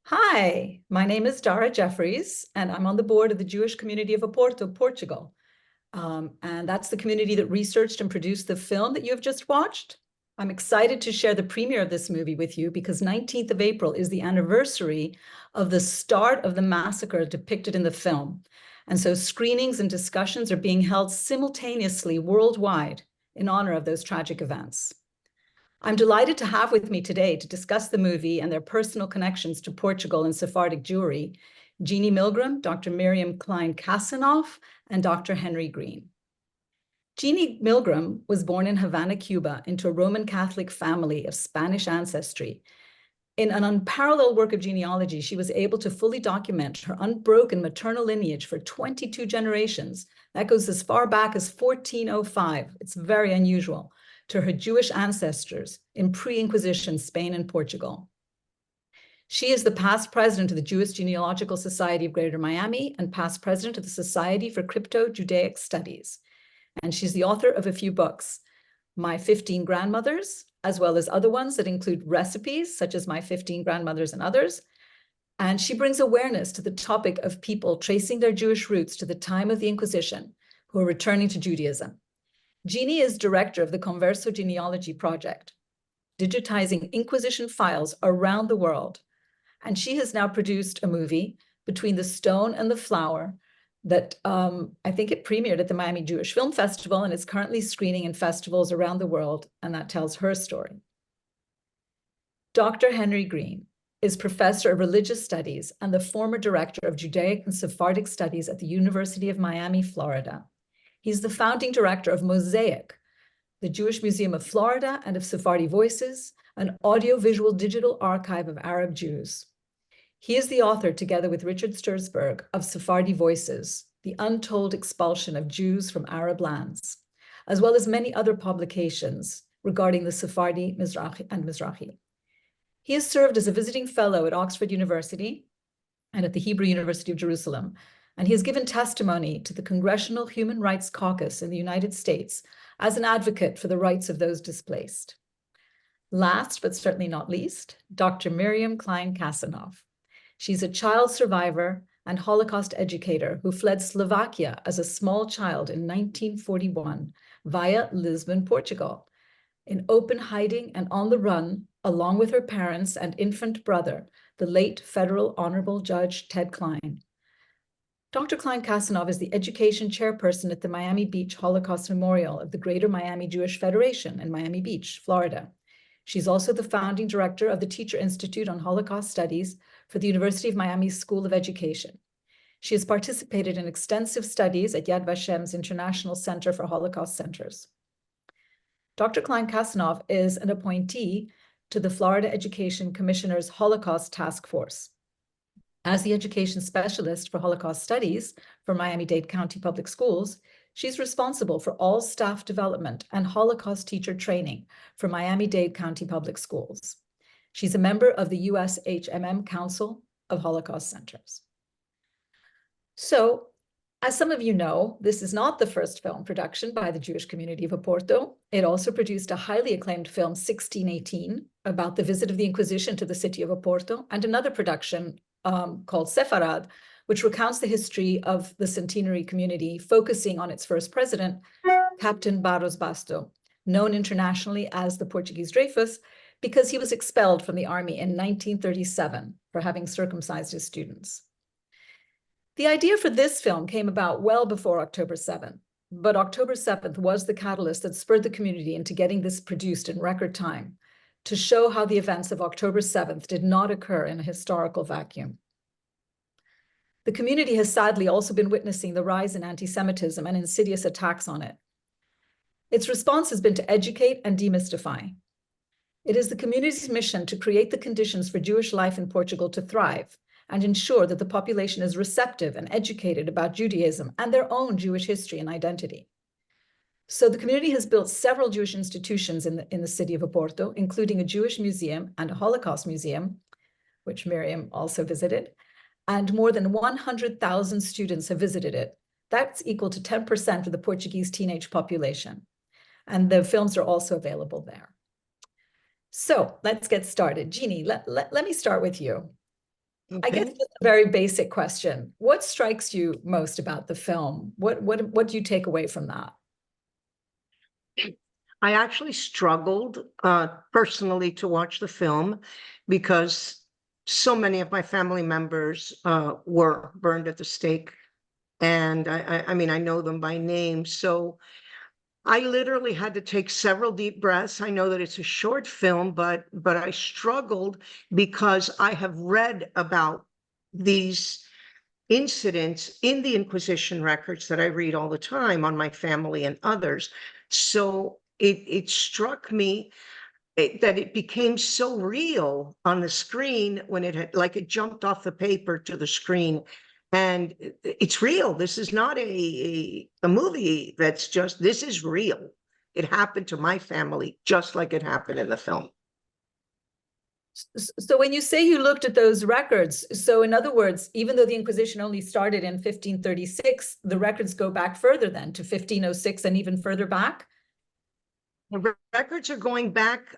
Hi, my name is Dara Jeffries, and I'm on the board of the Jewish community of Oporto, Portugal. And that's the community that researched and produced the film that you have just watched. I'm excited to share the premiere of this movie with you because 19th of April is the anniversary of the start of the massacre depicted in the film. And so screenings and discussions are being held simultaneously worldwide in honor of those tragic events. I'm delighted to have with me today to discuss the movie and their personal connections to Portugal and Sephardic Jewry, Genie Milgrom, Dr. Miriam Klein Kassenoff, and Dr. Henry Green. Genie Milgrom was born in Havana, Cuba, into a Roman Catholic family of Spanish ancestry. In an unparalleled work of genealogy, she was able to fully document her unbroken maternal lineage for 22 generations. That goes as far back as 1405. It's very unusual, to her Jewish ancestors in pre-Inquisition Spain and Portugal. She is the past president of the Jewish Genealogical Society of Greater Miami and past president of the Society for Crypto-Judaic Studies. And she's the author of a few books, My 15 Grandmothers, as well as other ones that include recipes, such as My 15 Grandmothers and Others. And she brings awareness to the topic of people tracing their Jewish roots to the time of the Inquisition, who are returning to Judaism. Genie is director of the Converso Genealogy Project, digitizing Inquisition files around the world. And she has now produced a movie, Between the Stone and the Flower, that I think it premiered at the Miami Jewish Film Festival and is currently screening in festivals around the world, and that tells her story. Dr. Henry Green is professor of religious studies and the former director of Judaic and Sephardic studies at the University of Miami, Florida. He's the founding director of Mosaic, the Jewish Museum of Florida and of Sephardi Voices, an audiovisual digital archive of Arab Jews. He is the author, together with Richard Sturzberg, of Sephardi Voices, the untold expulsion of Jews from Arab lands, as well as many other publications regarding the Sephardi Mizrahi. He has served as a visiting fellow at Oxford University and at the Hebrew University of Jerusalem, and he has given testimony to the Congressional Human Rights Caucus in the United States as an advocate for the rights of those displaced. Last, but certainly not least, Dr. Miriam Klein Kassenoff. She's a child survivor and Holocaust educator who fled Slovakia as a small child in 1941 via Lisbon, Portugal, in open hiding and on the run, along with her parents and infant brother, the late federal honorable Judge Ted Klein. Dr. Klein Kassenoff is the education chairperson at the Miami Beach Holocaust Memorial of the Greater Miami Jewish Federation in Miami Beach, Florida. She's also the founding director of the Teacher Institute on Holocaust Studies for the University of Miami School of Education. She has participated in extensive studies at Yad Vashem's International Center for Holocaust Centers. Dr. Klein Kassenoff is an appointee to the Florida Education Commissioner's Holocaust Task Force. As the education specialist for Holocaust studies for Miami-Dade County Public Schools, she's responsible for all staff development and Holocaust teacher training for Miami-Dade County Public Schools. She's a member of the USHMM Council of Holocaust Centers. So, as some of you know, this is not the first film production by the Jewish community of Oporto. It also produced a highly acclaimed film, 1618, about the visit of the Inquisition to the city of Oporto, and another production called Sefarad, which recounts the history of the centenary community, focusing on its first president, Captain Barros Basto, known internationally as the Portuguese Dreyfus, because he was expelled from the army in 1937 for having circumcised his students. The idea for this film came about well before October 7th, but October 7th was the catalyst that spurred the community into getting this produced in record time, to show how the events of October 7th did not occur in a historical vacuum. The community has sadly also been witnessing the rise in anti-Semitism and insidious attacks on it. Its response has been to educate and demystify. It is the community's mission to create the conditions for Jewish life in Portugal to thrive and ensure that the population is receptive and educated about Judaism and their own Jewish history and identity. So the community has built several Jewish institutions in the city of Oporto, including a Jewish museum and a Holocaust museum, which Miriam also visited, and more than 100,000 students have visited it. That's equal to 10% of the Portuguese teenage population. And the films are also available there. So let's get started. Genie, let me start with you. I guess Okay. just a very basic question. What strikes you most about the film? What do you take away from that? I actually struggled personally to watch the film because so many of my family members were burned at the stake. And I mean, I know them by name. So I literally had to take several deep breaths. I know that it's a short film, but I struggled because I have read about these incidents in the Inquisition records that I read all the time on my family and others. So it struck me that it became so real on the screen when it had, like, it jumped off the paper to the screen. And it's real. This is not a movie that's just, this is real. It happened to my family just like it happened in the film. So when you say you looked at those records, so in other words, even though the Inquisition only started in 1536, the records go back further then to 1506 and even further back? The records are going back.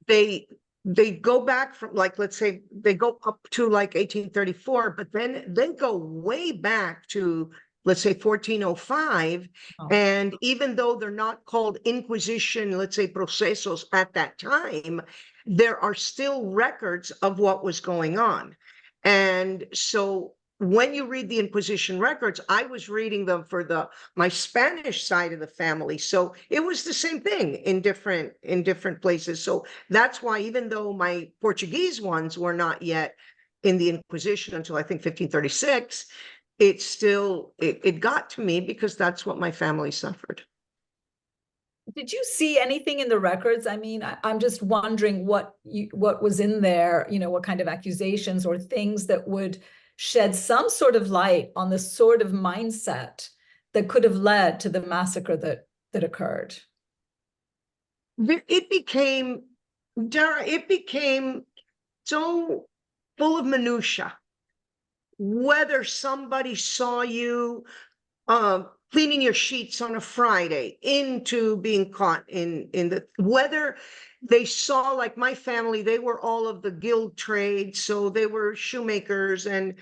They they go back from, like, let's say they go up to like 1834, but then they go way back to, let's say, 1405. Oh, And even though they're not called Inquisition, let's say, procesos at that time, there are still records of what was going on. And so when you read the Inquisition records, I was reading them for the my Spanish side of the family. So it was the same thing in different places. So that's why, even though my Portuguese ones were not yet in the Inquisition until I think 1536, it still it got to me because that's what my family suffered. did you see anything in the records? I mean, I'm just wondering what was in there, what kind of accusations or things that would shed some sort of light on the sort of mindset that could have led to the massacre that occurred. It became, Dara, it became so full of minutia. Whether somebody saw you cleaning your sheets on a Friday into being caught in the, whether they saw, like my family, they were all of the guild trade, so they were shoemakers and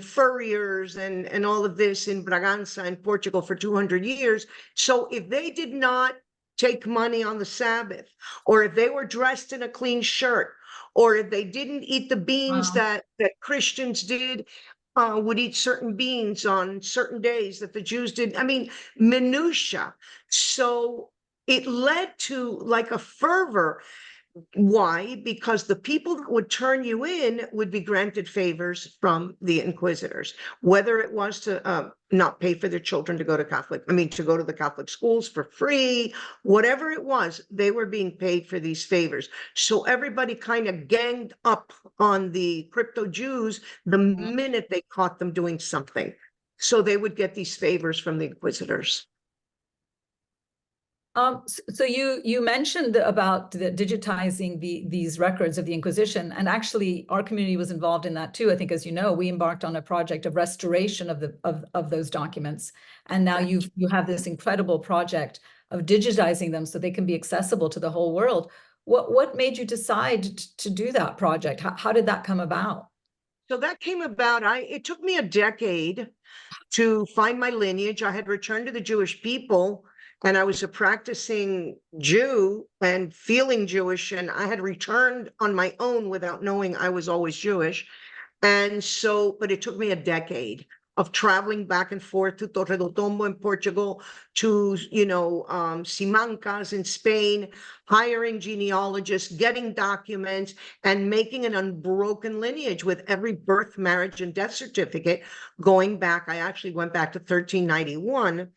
furriers and all of this in Braganza in Portugal for 200 years. So if they did not take money on the Sabbath, or if they were dressed in a clean shirt, or if they didn't eat the beans Wow. that Christians did, would eat certain beans on certain days that the Jews did. I mean, minutia. So it led to like a fervor. Why? Because the people that would turn you in would be granted favors from the inquisitors, whether it was to not pay for their children to go to to go to the Catholic schools for free, whatever it was, they were being paid for these favors. So everybody kind of ganged up on the crypto Jews the minute they caught them doing something. So they would get these favors from the inquisitors. So you mentioned about digitizing these records of the Inquisition, and actually our community was involved in that too. I think, as you know, we embarked on a project of restoration of those documents, and now you have this incredible project of digitizing them so they can be accessible to the whole world. What made you decide to do that project? How did that come about? So that came about. It took me a decade to find my lineage. I had returned to the Jewish people and I was a practicing Jew and feeling Jewish. And I had returned on my own without knowing I was always Jewish. And so, but it took me a decade of traveling back and forth to Torre do Tombo in Portugal, to, Simancas in Spain, hiring genealogists, getting documents, and making an unbroken lineage with every birth, marriage, and death certificate going back. I actually went back to 1391.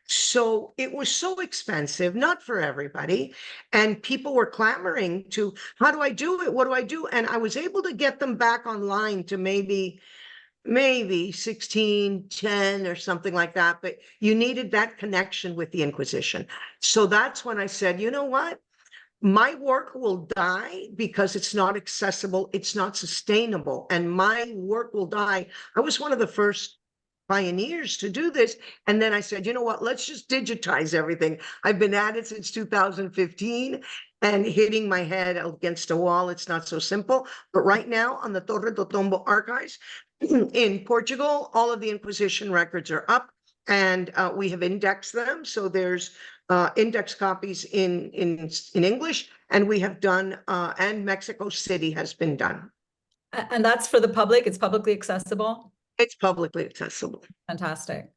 So it was so expensive, not for everybody. And people were clamoring to, how do I do it? What do I do? And I was able to get them back online to maybe 1610 or something like that. But you needed that connection with the Inquisition. So that's when I said, you know what? My work will die because it's not accessible, it's not sustainable, and my work will die. I was one of the first pioneers to do this. And then I said, you know what, let's just digitize everything. I've been at it since 2015. and hitting my head against a wall. It's not so simple. But right now on the Torre do Tombo archives in Portugal, all of the Inquisition records are up, and we have indexed them. So there's index copies in English, and we have done, and Mexico City has been done. And that's for the public? It's publicly accessible? It's publicly accessible. Fantastic.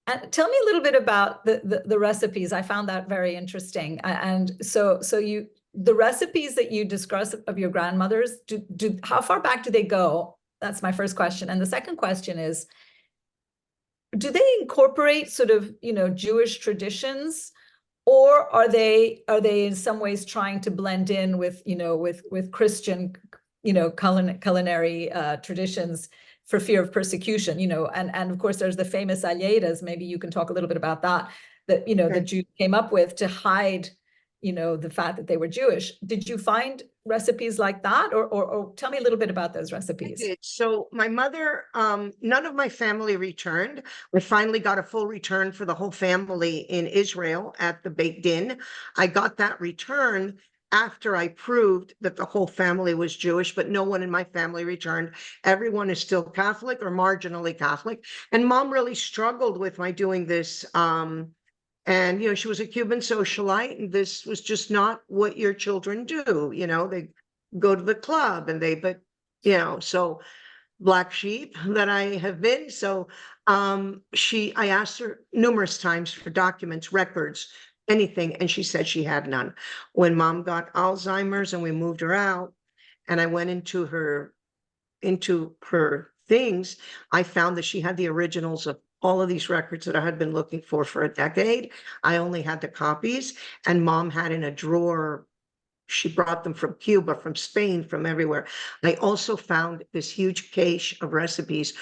And tell me a little bit about the recipes. I found that very interesting. And so the recipes that you discuss of your grandmothers, how far back do they go? That's my first question. And the second question is, do they incorporate sort of, Jewish traditions, or are they in some ways trying to blend in with, with Christian, culinary traditions for fear of persecution, and of course there's the famous alleiras. Maybe you can talk a little bit about that the Jews came up with to hide, the fact that they were Jewish. Did you find recipes like that, or tell me a little bit about those recipes? I did. So my mother, none of my family returned. We finally got a full return for the whole family in Israel at the Beit Din. I got that return after I proved that the whole family was Jewish, but no one in my family returned. Everyone is still Catholic or marginally Catholic. And mom really struggled with my doing this. And, she was a Cuban socialite, and this was just not what your children do. They go to the club so black sheep that I have been. So I asked her numerous times for documents, records, anything, and she said she had none. When mom got Alzheimer's and we moved her out, and I went into her things, I found that she had the originals of all of these records that I had been looking for a decade. I only had the copies, and mom had in a drawer. She brought them from Cuba, from Spain, from everywhere. I also found this huge cache of recipes,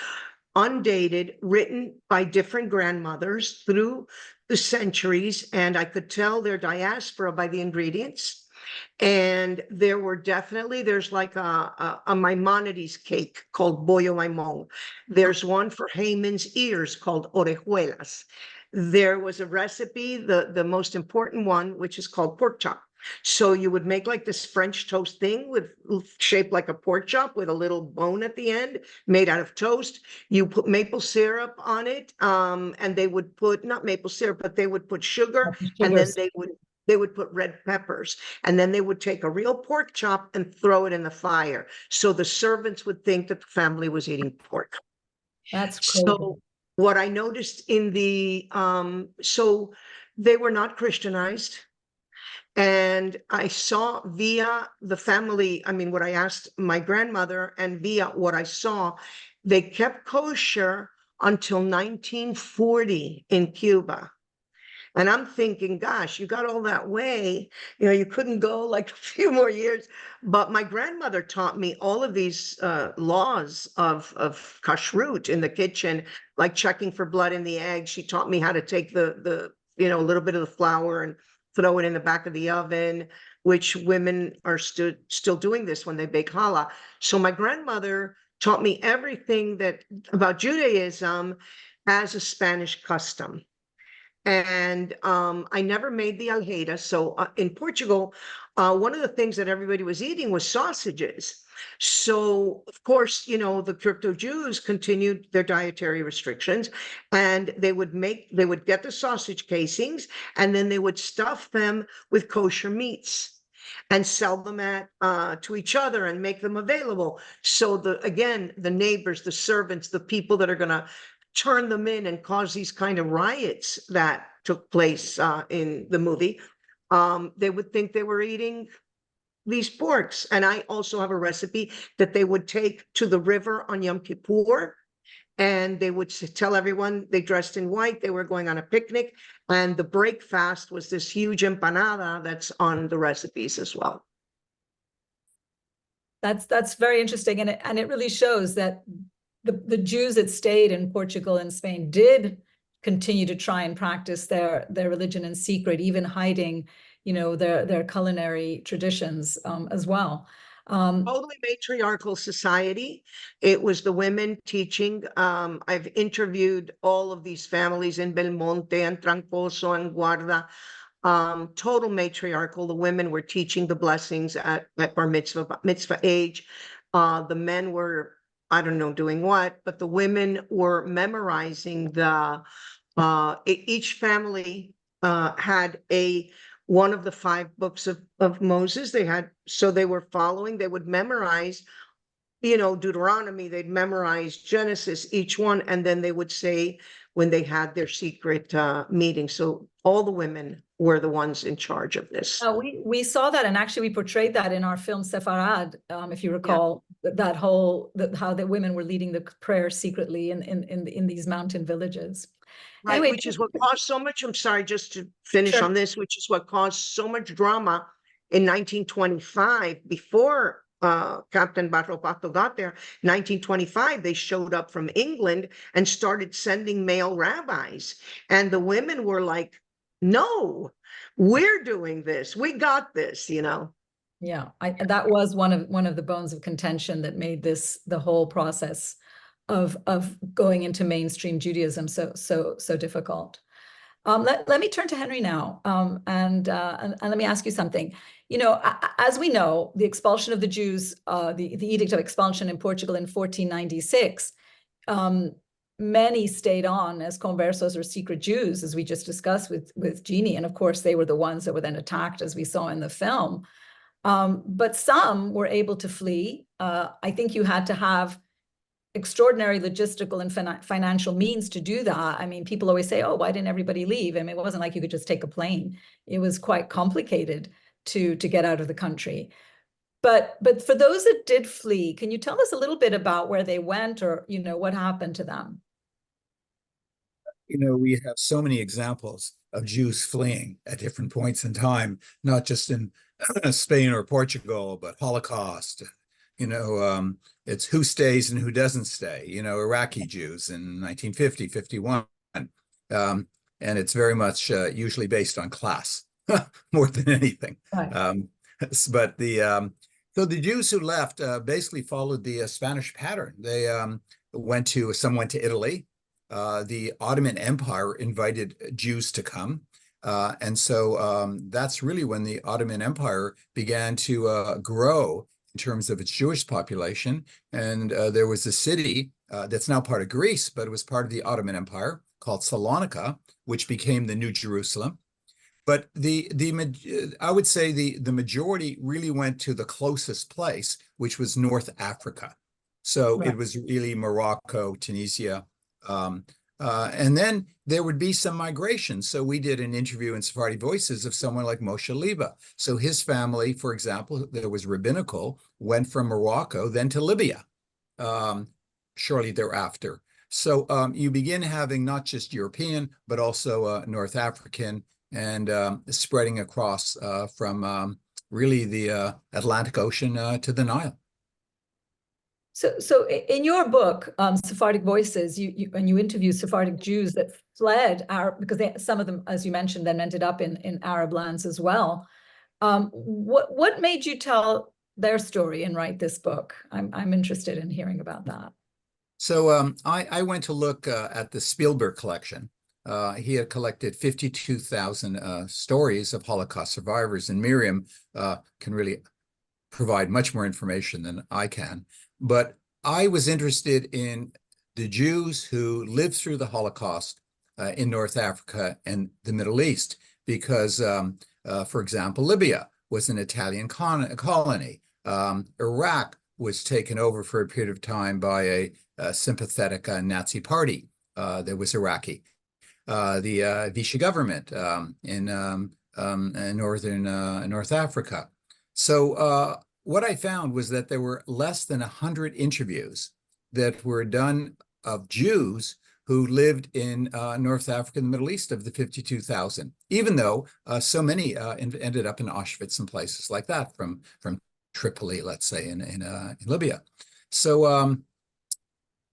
undated, written by different grandmothers through the centuries, and I could tell their diaspora by the ingredients. And there's like a Maimonides cake called Bollo Maimon. There's one for Haman's ears called orejuelas. There was a recipe, the most important one, which is called pork chop. So you would make like this French toast thing shaped like a pork chop with a little bone at the end, made out of toast. You put maple syrup on it, and they would put, not maple syrup, but they would put sugar, and then they would put red peppers, and then they would take a real pork chop and throw it in the fire. So the servants would think that the family was eating pork. That's crazy. So what I noticed so they were not Christianized. And I saw via the family, what I asked my grandmother, and via what I saw, they kept kosher until 1940 in Cuba. And I'm thinking, gosh, you got all that way, you couldn't go like a few more years. But my grandmother taught me all of these laws of kashrut in the kitchen, like checking for blood in the egg. She taught me how to take the a little bit of the flour and throw it in the back of the oven, which women are still doing this when they bake challah. So my grandmother taught me everything about Judaism as a Spanish custom. And I never made the alheira. So in Portugal, one of the things that everybody was eating was sausages. So, of course, the crypto Jews continued their dietary restrictions, and they would get the sausage casings, and then they would stuff them with kosher meats and sell them to each other and make them available. So the neighbors, the servants, the people that are going to turn them in and cause these kind of riots that took place in the movie, they would think they were eating these porks. And I also have a recipe that they would take to the river on Yom Kippur, and they would tell everyone they dressed in white, they were going on a picnic, and the break fast was this huge empanada that's on the recipes as well. That's very interesting, and it really shows that the Jews that stayed in Portugal and Spain did continue to try and practice their religion in secret, even hiding, their culinary traditions as well. Totally matriarchal society. It was the women teaching. I've interviewed all of these families in Belmonte and Trancoso and Guarda. total matriarchal. The women were teaching the blessings at bar mitzvah age. The men were, I don't know, doing what, but the women were memorizing each family had one of the 5 books of Moses. So they were following, they would memorize, Deuteronomy, they'd memorize Genesis, each one, and then they would say when they had their secret meeting. So all the women were the ones in charge of this. We saw that, and actually we portrayed that in our film Sepharad, if you recall, how the women were leading the prayer secretly in these mountain villages. Right, Anyway, which is what caused so much, I'm sorry, just to finish Sure. on this, which is what caused so much drama in 1925, before Captain Barropato got there. 1925, they showed up from England and started sending male rabbis. And the women were like, no, we're doing this. We got this, Yeah, that was one of the bones of contention that made this the whole process of going into mainstream Judaism so difficult. Let me turn to Henry now, and let me ask you something. As we know, the expulsion of the Jews, the Edict of Expulsion in Portugal in 1496, many stayed on as conversos or secret Jews, as we just discussed with Genie, and of course they were the ones that were then attacked, as we saw in the film. But some were able to flee. I think you had to have extraordinary logistical and financial means to do that. I mean, people always say, oh, why didn't everybody leave? I mean, it wasn't like you could just take a plane. It was quite complicated to get out of the country. But for those that did flee, can you tell us a little bit about where they went, or, what happened to them? We have so many examples of Jews fleeing at different points in time, not just in Spain or Portugal, but Holocaust. It's who stays and who doesn't stay. Iraqi Jews in 1950, 51. And it's very much usually based on class more than anything. Right. But so the Jews who left basically followed the Spanish pattern. They some went to Italy. The Ottoman Empire invited Jews to come. And so that's really when the Ottoman Empire began to grow in terms of its Jewish population. And there was a city that's now part of Greece, but it was part of the Ottoman Empire called Salonika, which became the New Jerusalem. But I would say the majority really went to the closest place, which was North Africa. So Right. It was really Morocco, Tunisia, and then there would be some migration. So we did an interview in Sephardi Voices of someone like Moshe Liba. So his family, for example, that was rabbinical, went from Morocco, then to Libya, shortly thereafter. So you begin having not just European, but also North African, and spreading across from really the Atlantic Ocean to the Nile. So in your book, Sephardic Voices, you interview Sephardic Jews that fled because some of them, as you mentioned, then ended up in Arab lands as well. What made you tell their story and write this book? I'm interested in hearing about that. So I went to look at the Spielberg collection. He had collected 52,000 stories of Holocaust survivors, and Miriam can really provide much more information than I can. But I was interested in the Jews who lived through the Holocaust in North Africa and the Middle East, because, for example, Libya was an Italian colony. Iraq was taken over for a period of time by a sympathetic Nazi party that was Iraqi. The Vichy government in North Africa. So what I found was that there were less than 100 interviews that were done of Jews who lived in North Africa and the Middle East of the 52,000, even though so many ended up in Auschwitz and places like that, from Tripoli, let's say, in Libya. So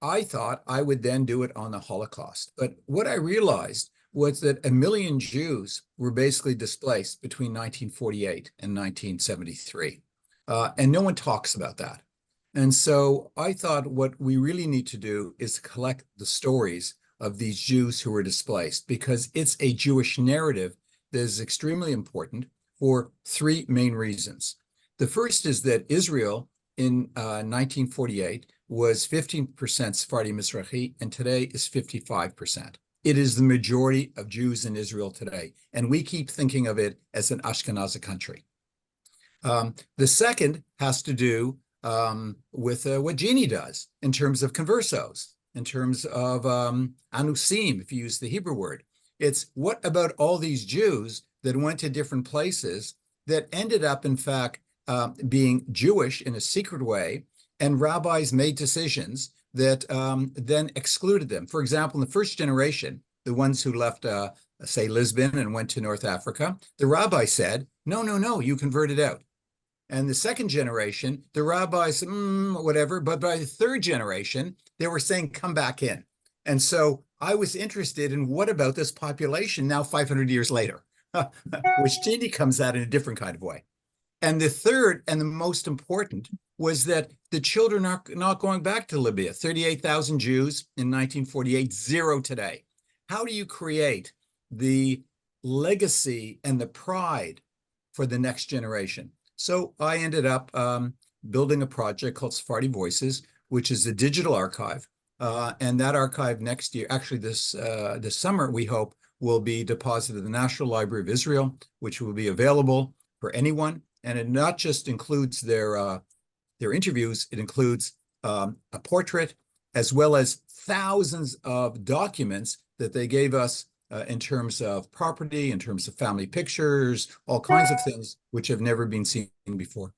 I thought I would then do it on the Holocaust. But what I realized was that 1 million Jews were basically displaced between 1948 and 1973. And no one talks about that. And so I thought what we really need to do is collect the stories of these Jews who were displaced, because it's a Jewish narrative that is extremely important for three main reasons. The first is that Israel in 1948 was 15% Sephardi Mizrahi, and today is 55%. It is the majority of Jews in Israel today, and we keep thinking of it as an Ashkenazi country. The second has to do with what Genie does in terms of conversos, in terms of anusim, if you use the Hebrew word. It's what about all these Jews that went to different places that ended up, in fact, being Jewish in a secret way, and rabbis made decisions that then excluded them. For example, in the first generation, the ones who left, say, Lisbon and went to North Africa, the rabbi said, no, no, no, you converted out. And the second generation, the rabbis, whatever, but by the third generation, they were saying, come back in. And so I was interested in what about this population now 500 years later, which Genie comes at in a different kind of way. And the third and the most important was that the children are not going back to Libya. 38,000 Jews in 1948, zero today. How do you create the legacy and the pride for the next generation? So I ended up building a project called Sephardi Voices, which is a digital archive. And that archive next year, actually this summer, we hope, will be deposited at the National Library of Israel, which will be available for anyone. And it not just includes their interviews, it includes a portrait, as well as thousands of documents that they gave us in terms of property, in terms of family pictures, all kinds of things which have never been seen before.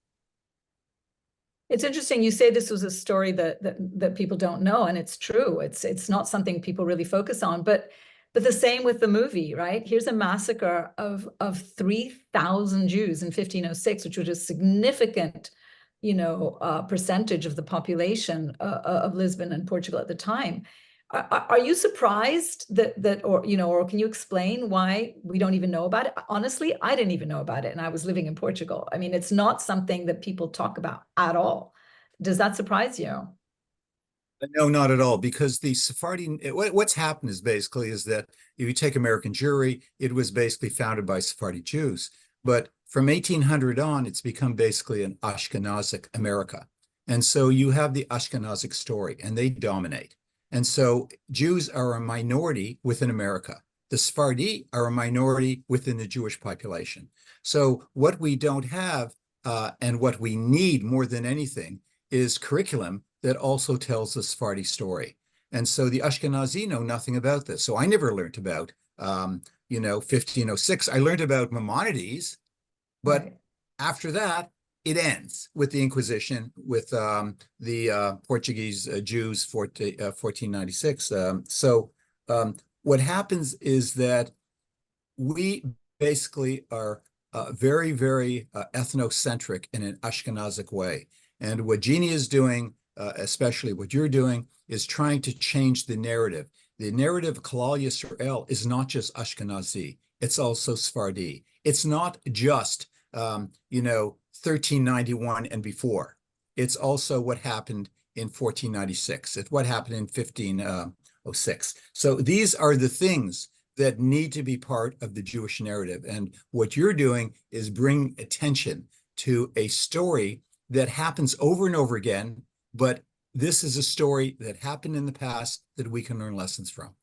It's interesting. You say this was a story that people don't know, and it's true. It's not something people really focus on, but the same with the movie, right? Here's a massacre of 3,000 Jews in 1506, which was a significant, percentage of the population of Lisbon and Portugal at the time. Are you surprised that or can you explain why we don't even know about it? Honestly, I didn't even know about it, and I was living in Portugal. I mean, it's not something that people talk about at all. Does that surprise you? No, not at all, because the Sephardi, what's happened is that if you take American Jewry, it was basically founded by Sephardi Jews. But from 1800 on, it's become basically an Ashkenazic America. And so you have the Ashkenazic story, and they dominate. And so Jews are a minority within America. The Sephardi are a minority within the Jewish population. So what we don't have and what we need more than anything is curriculum that also tells the Sephardi story. And so the Ashkenazi know nothing about this. So I never learned about, 1506. I learned about Maimonides, but Right. after that, it ends with the Inquisition, with the Portuguese Jews, 1496. What happens is that we basically are very, very ethnocentric in an Ashkenazic way. And what Genie is doing, especially what you're doing, is trying to change the narrative. The narrative of Klal Yisrael is not just Ashkenazi, it's also Sephardi. It's not just 1391 and before. It's also what happened in 1496. It's what happened in 1506. So these are the things that need to be part of the Jewish narrative. And what you're doing is bring attention to a story that happens over and over again, but this is a story that happened in the past that we can learn lessons from.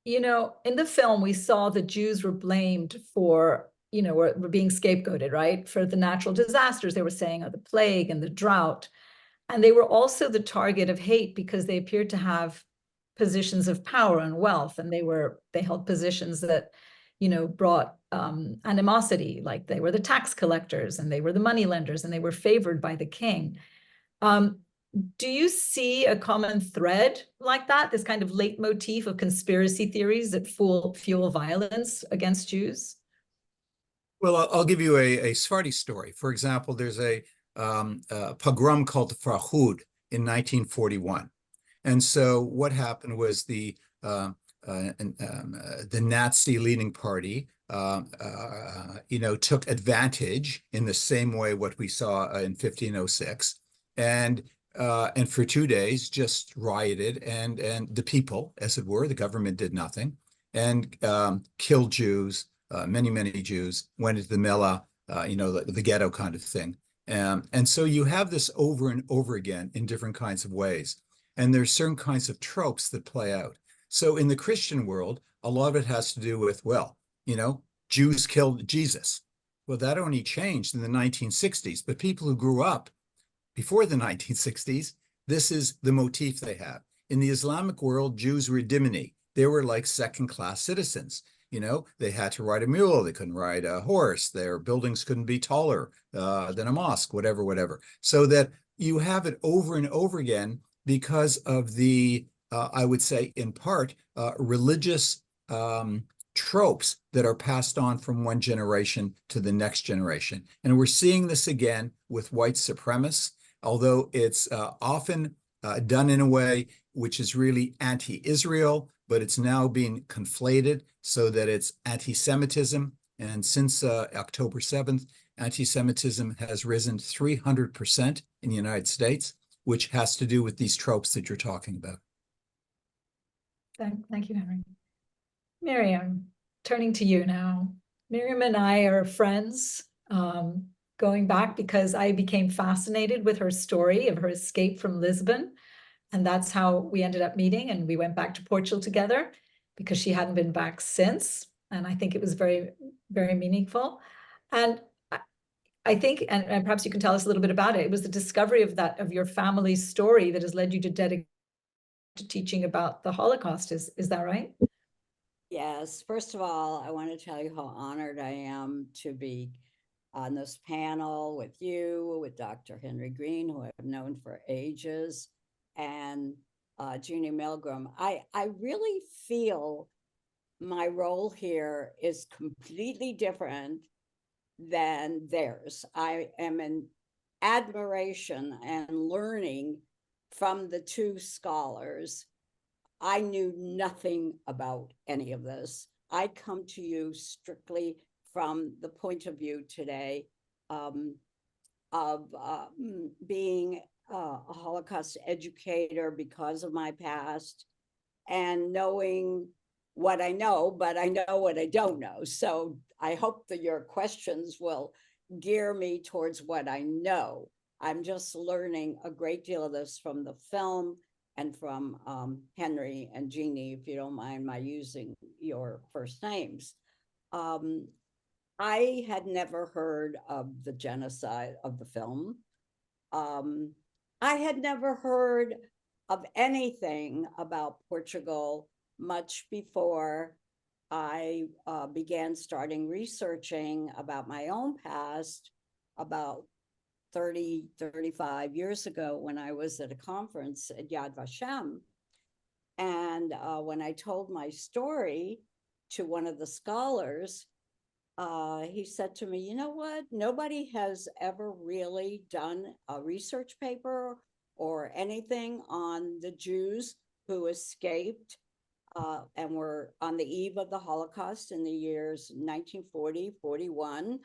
In the film, we saw the Jews were blamed for, were being scapegoated, right? For the natural disasters they were saying, the plague and the drought. And they were also the target of hate because they appeared to have positions of power and wealth. And they held positions that, brought animosity, like they were the tax collectors and they were the money lenders and they were favored by the king. Do you see a common thread like that, this kind of leitmotif of conspiracy theories that fuel violence against Jews? Well, I'll give you a Sephardi story. For example, there's a pogrom called the Farhud in 1941. And so what happened was the Nazi leading party, took advantage in the same way what we saw in 1506, and for 2 days just rioted, and the people, as it were, the government did nothing. and killed Jews. Many, many Jews went into the Mela, the ghetto kind of thing. And so you have this over and over again in different kinds of ways. And there's certain kinds of tropes that play out. So in the Christian world, a lot of it has to do with, well, Jews killed Jesus. Well, that only changed in the 1960s, but people who grew up before the 1960s, this is the motif they have. In the Islamic world, Jews were dhimmi. They were like second-class citizens. They had to ride a mule. They couldn't ride a horse. Their buildings couldn't be taller than a mosque, whatever. So that you have it over and over again because of the, I would say, in part, religious tropes that are passed on from one generation to the next generation. And we're seeing this again with white supremacists, although it's often done in a way which is really anti-Israel, but it's now being conflated so that it's anti-Semitism. And since October 7th, anti-Semitism has risen 300% in the United States, which has to do with these tropes that you're talking about. Thank you, Henry. Miriam, turning to you now. Miriam and I are friends, going back because I became fascinated with her story of her escape from Lisbon. And that's how we ended up meeting. And we went back to Portugal together because she hadn't been back since. And I think it was very, very meaningful. And I think, and perhaps you can tell us a little bit about it, it was the discovery of your family's story that has led you to dedicate to teaching about the Holocaust. Is that right? Yes. First of all, I want to tell you how honored I am to be on this panel with you, with Dr. Henry Green, who I've known for ages, and Genie Milgrom. I really feel my role here is completely different than theirs. I am in admiration and learning from the two scholars. I knew nothing about any of this. I come to you strictly from the point of view today of being a Holocaust educator because of my past and knowing what I know, but I know what I don't know. So I hope that your questions will gear me towards what I know. I'm just learning a great deal of this from the film and from Henry and Genie, if you don't mind my using your first names. I had never heard of the genocide of the film. I had never heard of anything about Portugal much before I began starting researching about my own past about 35 years ago when I was at a conference at Yad Vashem. And when I told my story to one of the scholars, he said to me, you know what? Nobody has ever really done a research paper or anything on the Jews who escaped and were on the eve of the Holocaust in the years 1940, 41.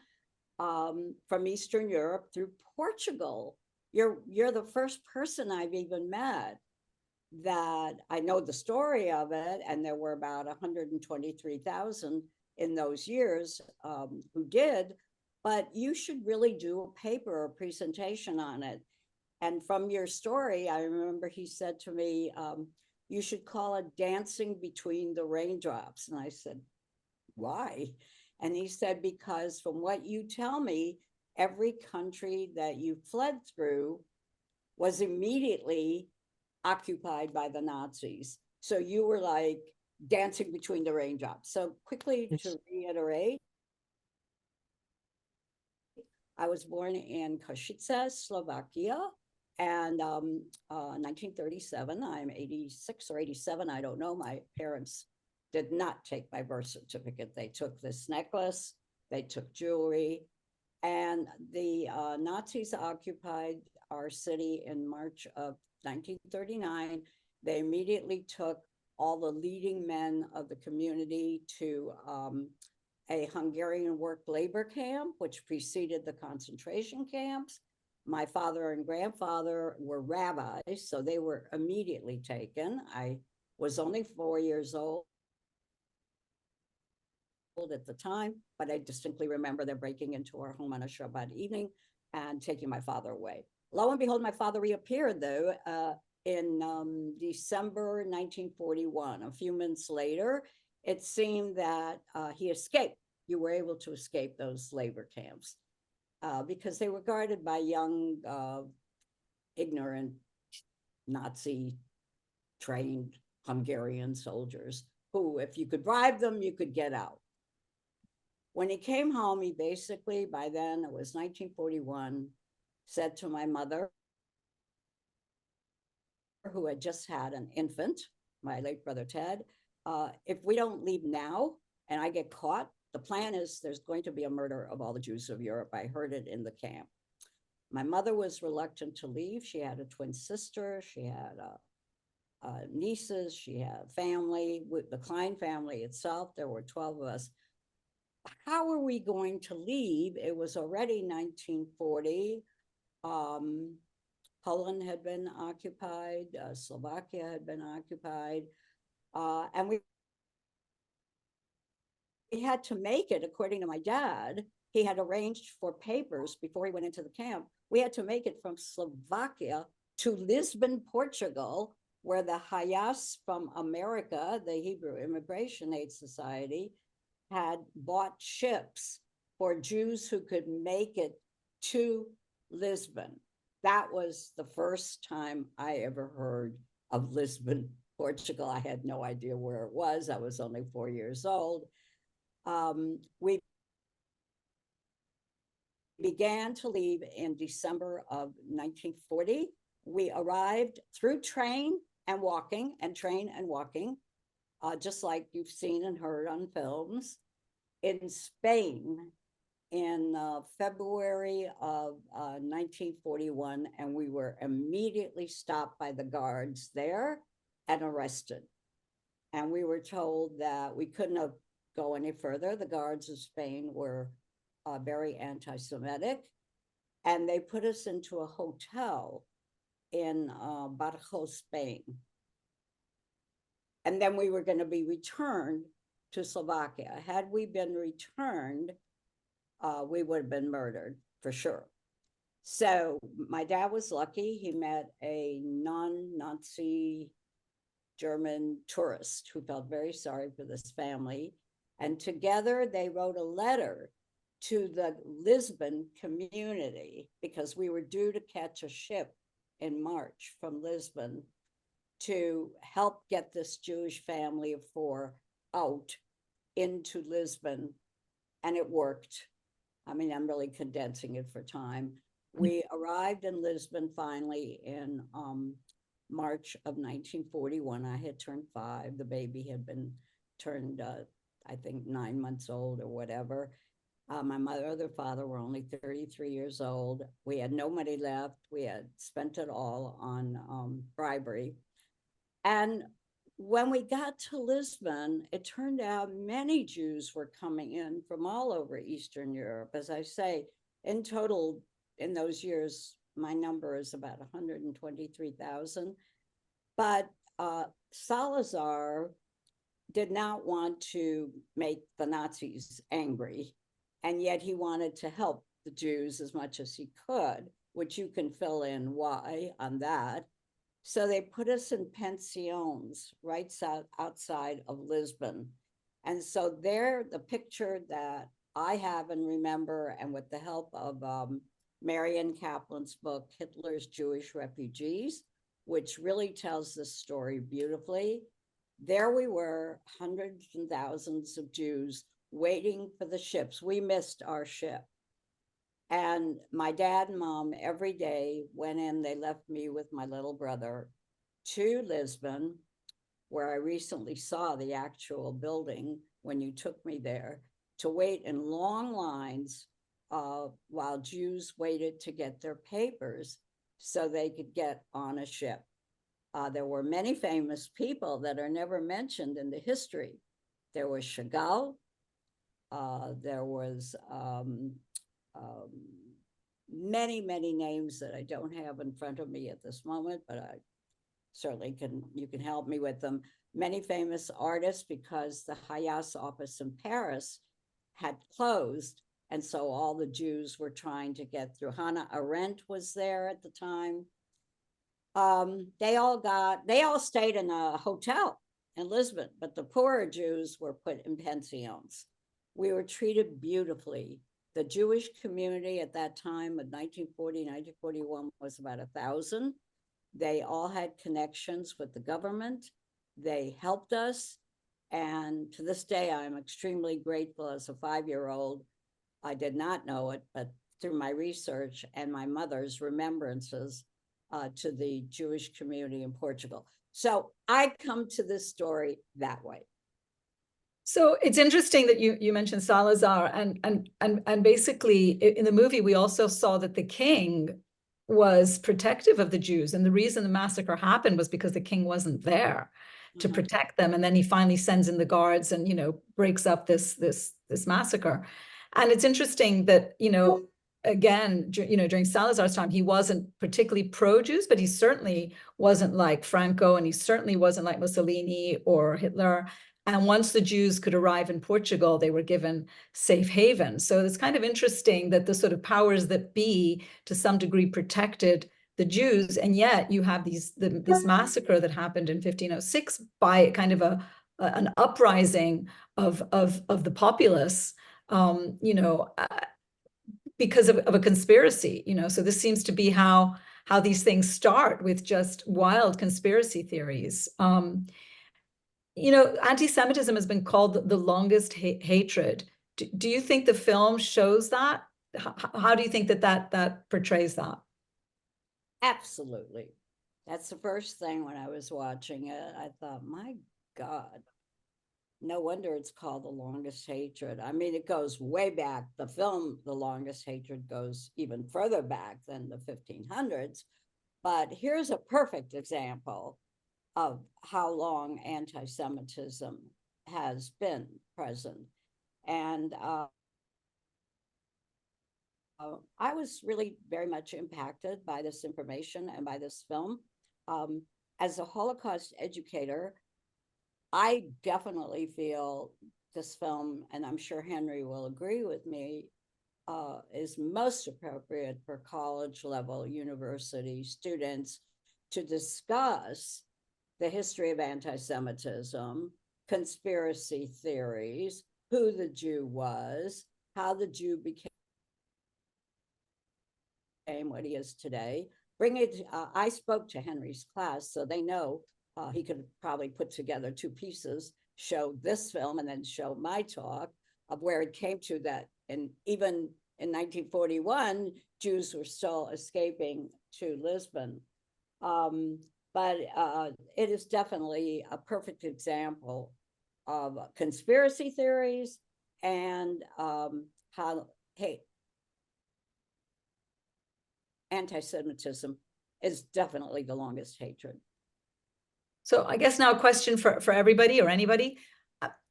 From Eastern Europe through Portugal. You're the first person I've even met that I know the story of it, and there were about 123,000 in those years who did, but you should really do a paper or presentation on it. And from your story, I remember he said to me, you should call it Dancing Between the Raindrops. And I said, why? And he said, because from what you tell me, every country that you fled through was immediately occupied by the Nazis. So you were like dancing between the raindrops. So quickly to reiterate, I was born in Košice, Slovakia, and 1937. I'm 86 or 87, I don't know. My parents did not take my birth certificate. They took this necklace, they took jewelry, and the Nazis occupied our city in March of 1939. They immediately took all the leading men of the community to a Hungarian work labor camp, which preceded the concentration camps. My father and grandfather were rabbis, so they were immediately taken. I was only 4 years old. at the time, but I distinctly remember them breaking into our home on a Shabbat evening and taking my father away. Lo and behold, my father reappeared, though, in December 1941. A few months later, it seemed that he escaped. You were able to escape those labor camps because they were guarded by young, ignorant, Nazi-trained Hungarian soldiers who, if you could bribe them, you could get out. When he came home, he basically, by then, it was 1941, said to my mother, who had just had an infant, my late brother Ted, if we don't leave now and I get caught, the plan is there's going to be a murder of all the Jews of Europe. I heard it in the camp. My mother was reluctant to leave. She had a twin sister. She had nieces. She had family. With the Klein family itself, there were 12 of us. How are we going to leave? It was already 1940. Poland had been occupied. Slovakia had been occupied. And we had to make it, according to my dad. He had arranged for papers before he went into the camp. We had to make it from Slovakia to Lisbon, Portugal, where the Hayas from America, the Hebrew Immigration Aid Society, had bought ships for Jews who could make it to Lisbon. That was the first time I ever heard of Lisbon, Portugal. I had no idea where it was. I was only 4 years old. We began to leave in December of 1940. We arrived through train and walking, just like you've seen and heard on films, in Spain in February of 1941, and we were immediately stopped by the guards there and arrested. And we were told that we couldn't go any further. The guards of Spain were very anti-Semitic, and they put us into a hotel in Badajoz, Spain. And then we were going to be returned to Slovakia. Had we been returned, we would have been murdered for sure. So my dad was lucky. He met a non-Nazi German tourist who felt very sorry for this family. And together they wrote a letter to the Lisbon community because we were due to catch a ship in March from Lisbon to help get this Jewish family of 4 out into Lisbon. And it worked. I mean, I'm really condensing it for time. We arrived in Lisbon finally in March of 1941. I had turned 5. The baby had been turned, I think, 9 months old or whatever. My mother and father were only 33 years old. We had no money left. We had spent it all on bribery. And when we got to Lisbon, it turned out many Jews were coming in from all over Eastern Europe. As I say, in total, in those years, my number is about 123,000. But Salazar did not want to make the Nazis angry, and yet he wanted to help the Jews as much as he could, which you can fill in why on that. So they put us in pensions right outside of Lisbon. And so there, the picture that I have and remember, and with the help of Marian Kaplan's book, Hitler's Jewish Refugees, which really tells this story beautifully. There we were, hundreds and thousands of Jews waiting for the ships. We missed our ship. And my dad and mom every day went in, they left me with my little brother to Lisbon, where I recently saw the actual building when you took me there, to wait in long lines while Jews waited to get their papers so they could get on a ship. There were many famous people that are never mentioned in the history. There was Chagall. There was many, many names that I don't have in front of me at this moment, but I certainly you can help me with them. Many famous artists, because the Hayas office in Paris had closed. And so all the Jews were trying to get through. Hannah Arendt was there at the time. They all stayed in a hotel in Lisbon, but the poorer Jews were put in pensions. We were treated beautifully. The Jewish community at that time of 1940, 1941 was about 1,000. They all had connections with the government. They helped us. And to this day, I'm extremely grateful. As a 5-year-old, I did not know it, but through my research and my mother's remembrances to the Jewish community in Portugal. So I come to this story that way. So it's interesting that you mentioned Salazar, and basically in the movie we also saw that the king was protective of the Jews, and the reason the massacre happened was because the king wasn't there to protect them, and then he finally sends in the guards and breaks up this massacre. And it's interesting that again during Salazar's time he wasn't particularly pro-Jews, but he certainly wasn't like Franco, and he certainly wasn't like Mussolini or Hitler. And once the Jews could arrive in Portugal, they were given safe haven. So it's kind of interesting that the sort of powers that be, to some degree, protected the Jews, and yet you have this massacre that happened in 1506 by kind of an uprising of the populace, because of a conspiracy. So this seems to be how these things start, with just wild conspiracy theories. Anti-Semitism has been called the longest hatred. Do you think the film shows that? How do you think that portrays that? Absolutely. That's the first thing when I was watching it. I thought, my God, no wonder it's called The Longest Hatred. I mean, it goes way back. The film, The Longest Hatred, goes even further back than the 1500s. But here's a perfect example of how long anti-Semitism has been present. And I was really very much impacted by this information and by this film. As a Holocaust educator, I definitely feel this film, and I'm sure Henry will agree with me, is most appropriate for college level university students to discuss the history of anti-Semitism, conspiracy theories, who the Jew was, how the Jew became what he is today. Bring it. I spoke to Henry's class, so they know he could probably put together 2 pieces, show this film and then show my talk of where it came to that. And even in 1941, Jews were still escaping to Lisbon. But it is definitely a perfect example of conspiracy theories and how anti-Semitism is definitely the longest hatred. So I guess now a question for everybody or anybody.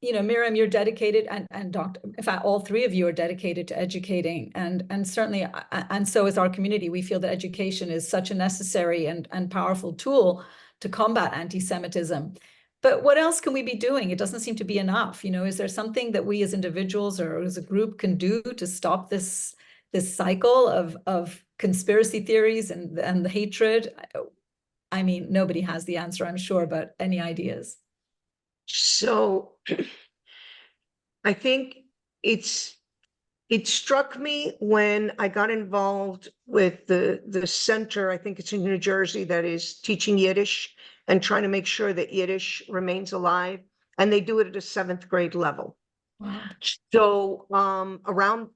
Miriam, you're dedicated, and Dr. In fact, all 3 of you are dedicated to educating, and certainly, and so is our community. We feel that education is such a necessary and powerful tool to combat anti-Semitism. But what else can we be doing? It doesn't seem to be enough. Is there something that we as individuals or as a group can do to stop this cycle of conspiracy theories and the hatred? I mean, nobody has the answer, I'm sure, but any ideas? So I think it struck me when I got involved with the center, I think it's in New Jersey, that is teaching Yiddish and trying to make sure that Yiddish remains alive. And they do it at a 7th grade level. Wow. So around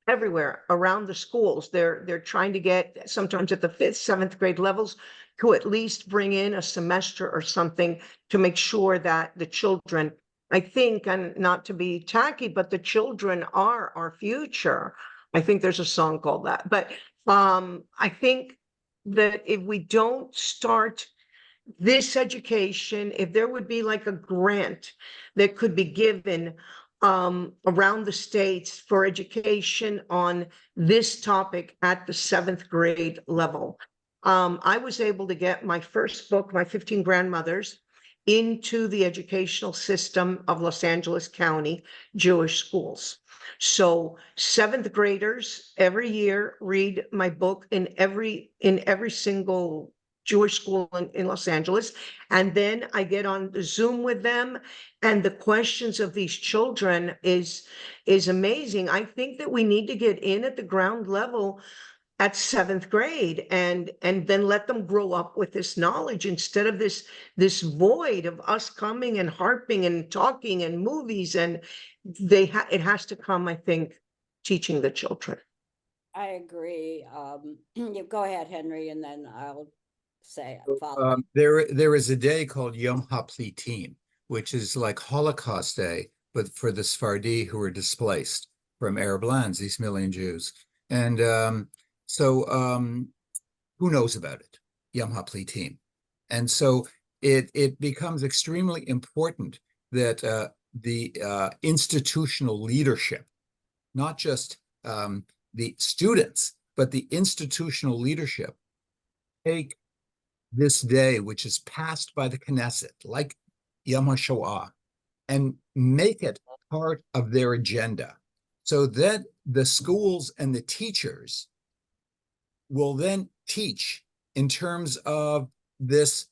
everywhere, around the schools, they're trying to get, sometimes at the 5th, 7th grade levels, to at least bring in a semester or something to make sure that the children, I think, and not to be tacky, but the children are our future. I think there's a song called that. But I think that if we don't start this education, if there would be like a grant that could be given around the states for education on this topic at the 7th grade level. I was able to get my first book, My 15 Grandmothers, into the educational system of Los Angeles County Jewish schools. So seventh graders every year read my book in every single Jewish school in Los Angeles. And then I get on the Zoom with them, and the questions of these children is amazing. I think that we need to get in at the ground level at seventh grade and then let them grow up with this knowledge instead of this void of us coming and harping and talking and movies. And it has to come, I think, teaching the children. I agree. You go ahead, Henry, and then I'll say follow. There is a day called Yom HaPlitim, which is like Holocaust Day, but for the Sephardi who were displaced from Arab lands, these million Jews. And who knows about it? Yom HaPlitim. And so it becomes extremely important that the institutional leadership, not just the students, but the institutional leadership, take this day, which is passed by the Knesset, like Yom HaShoah, and make it part of their agenda, so that the schools and the teachers will then teach in terms of this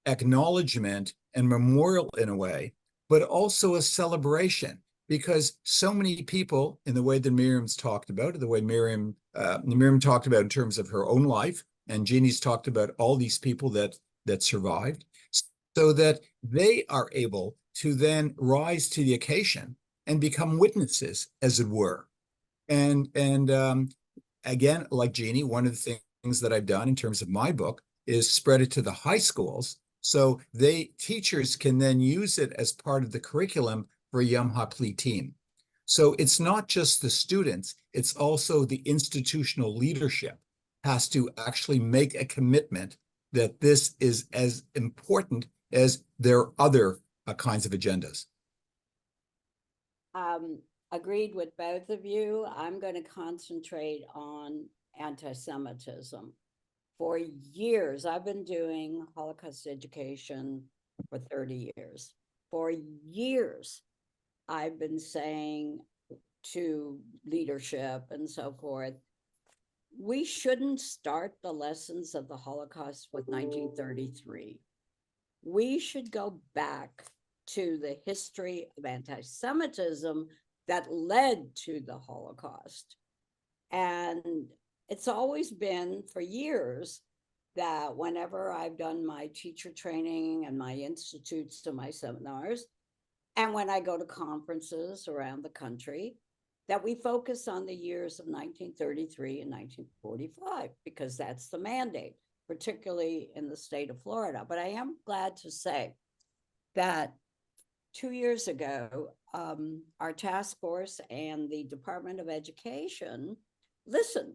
acknowledgement and memorial in a way, but also a celebration, because so many people, in the way that Miriam's talked about, the way Miriam talked about in terms of her own life, and Genie's talked about all these people that survived, so that they are able to then rise to the occasion and become witnesses, as it were. And again, like Genie, one of the things that I've done in terms of my book is spread it to the high schools, so teachers can then use it as part of the curriculum for Yom HaPlitim. So it's not just the students, it's also the institutional leadership has to actually make a commitment that this is as important as their other kinds of agendas. Agreed with both of you. I'm going to concentrate on anti-Semitism. For years, I've been doing Holocaust education for 30 years. For years, I've been saying to leadership and so forth, we shouldn't start the lessons of the Holocaust with 1933. We should go back to the history of anti-Semitism that led to the Holocaust. And it's always been for years that whenever I've done my teacher training and my institutes and my seminars, and when I go to conferences around the country, that we focus on the years of 1933 and 1945, because that's the mandate, particularly in the state of Florida. But I am glad to say that 2 years ago, our task force and the Department of Education listened.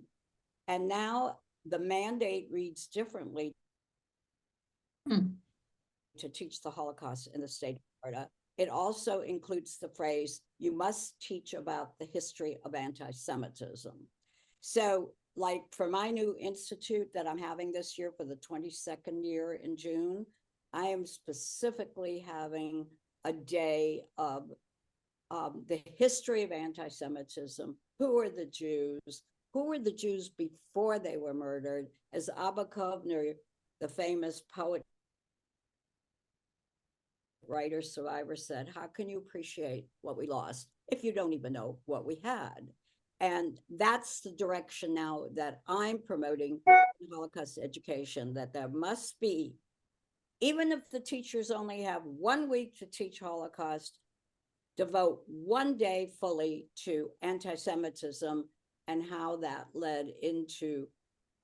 And now the mandate reads differently to teach the Holocaust in the state of Florida. It also includes the phrase, you must teach about the history of anti-Semitism. So like for my new institute that I'm having this year for the 22nd year in June, I am specifically having a day of the history of anti-Semitism. Who are the Jews? Who were the Jews before they were murdered? As Abba Kovner, the famous poet, writer, survivor, said, how can you appreciate what we lost if you don't even know what we had? And that's the direction now that I'm promoting in Holocaust education, that there must be, even if the teachers only have 1 week to teach Holocaust, devote 1 day fully to anti-Semitism and how that led into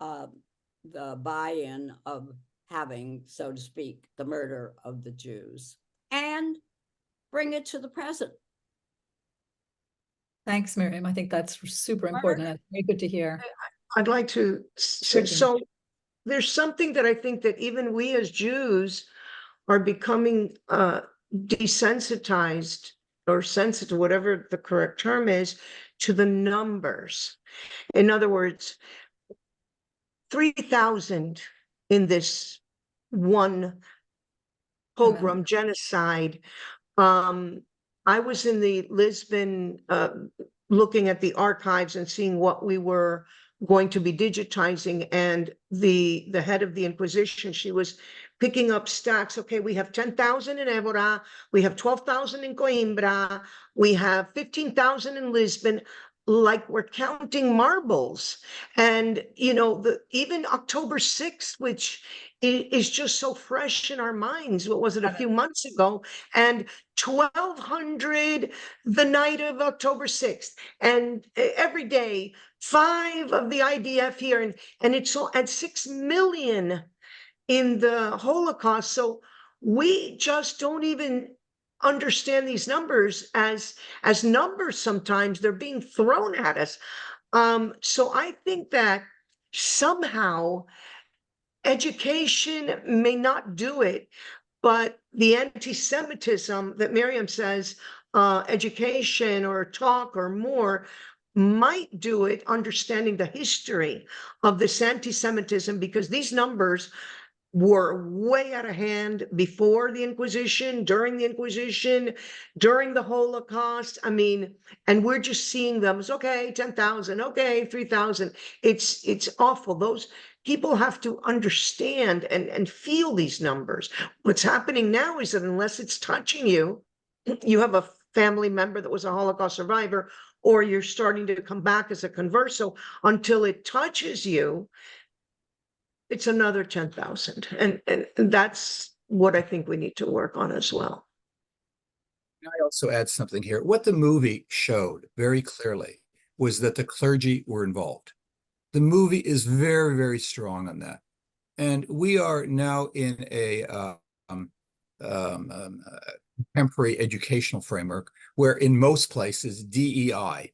the buy-in of having, so to speak, the murder of the Jews, and bring it to the present. Thanks, Miriam. I think that's super important. It's very good to hear. I'd like to say, so there's something that I think that even we as Jews are becoming desensitized or sensitive, whatever the correct term is, to the numbers. In other words, 3,000 in this one pogrom genocide. I was in the Lisbon, looking at the archives and seeing what we were going to be digitizing, and the head of the Inquisition, she was picking up stacks. Okay, we have 10,000 in Évora, we have 12,000 in Coimbra, we have 15,000 in Lisbon, like we're counting marbles. And, you know, even October 6th, which is just so fresh in our minds. What was it, a few months ago? And 1,200 the night of October 6th. And every day, 5 of the IDF here, and it's all at 6 million in the Holocaust. So we just don't even understand these numbers as numbers. Sometimes they're being thrown at us. So I think that somehow education may not do it, but the anti-Semitism that Miriam says, education or talk or more might do it, understanding the history of this anti-Semitism, because these numbers were way out of hand before the Inquisition, during the Inquisition, during the Holocaust. I mean, and we're just seeing them as, okay, 10,000, okay, 3,000. It's awful. Those people have to understand and feel these numbers. What's happening now is that unless it's touching you, you have a family member that was a Holocaust survivor, or you're starting to come back as a convert. So until it touches you, it's another 10,000. And that's what I think we need to work on as well. I also add something here. What the movie showed very clearly was that the clergy were involved. The movie is very, very strong on that. And we are now in a contemporary educational framework where in most places DEI,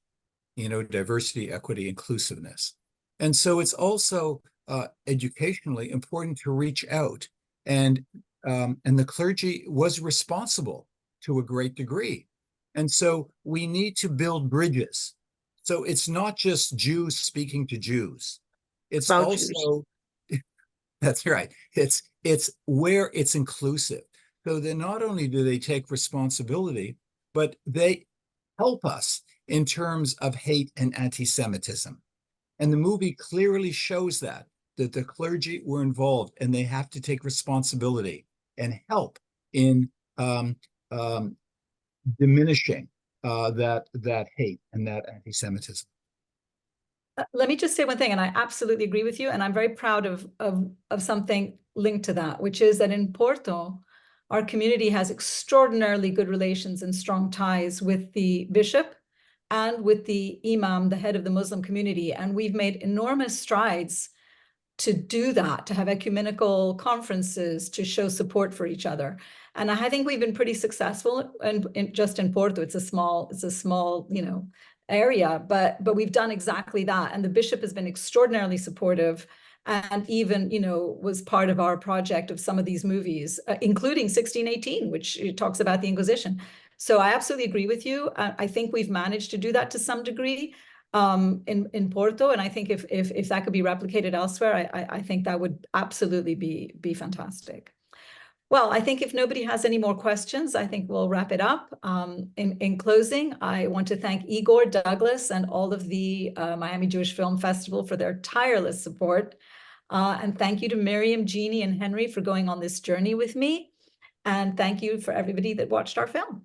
you know, diversity, equity, inclusiveness. And so it's also educationally important to reach out, and the clergy was responsible to a great degree. And so we need to build bridges. So it's not just Jews speaking to Jews. It's About also, that's right. It's where it's inclusive. So then not only do they take responsibility, but they help us in terms of hate and anti-Semitism. And the movie clearly shows that the clergy were involved, and they have to take responsibility and help in diminishing that hate and that anti-Semitism. Let me just say one thing, and I absolutely agree with you, and I'm very proud of something linked to that, which is that in Porto, our community has extraordinarily good relations and strong ties with the bishop and with the imam, the head of the Muslim community. And we've made enormous strides to do that, to have ecumenical conferences, to show support for each other. And I think we've been pretty successful just in Porto. It's a small, you know, area, but we've done exactly that. And the bishop has been extraordinarily supportive, and even, you know, was part of our project of some of these movies, including 1618, which talks about the Inquisition. So I absolutely agree with you. I think we've managed to do that to some degree in Porto, and I think if that could be replicated elsewhere, I think that would absolutely be fantastic. Well, I think if nobody has any more questions, I think we'll wrap it up. In closing, I want to thank Igor, Douglas, and all of the Miami Jewish Film Festival for their tireless support. And thank you to Miriam, Genie, and Henry for going on this journey with me. And thank you for everybody that watched our film.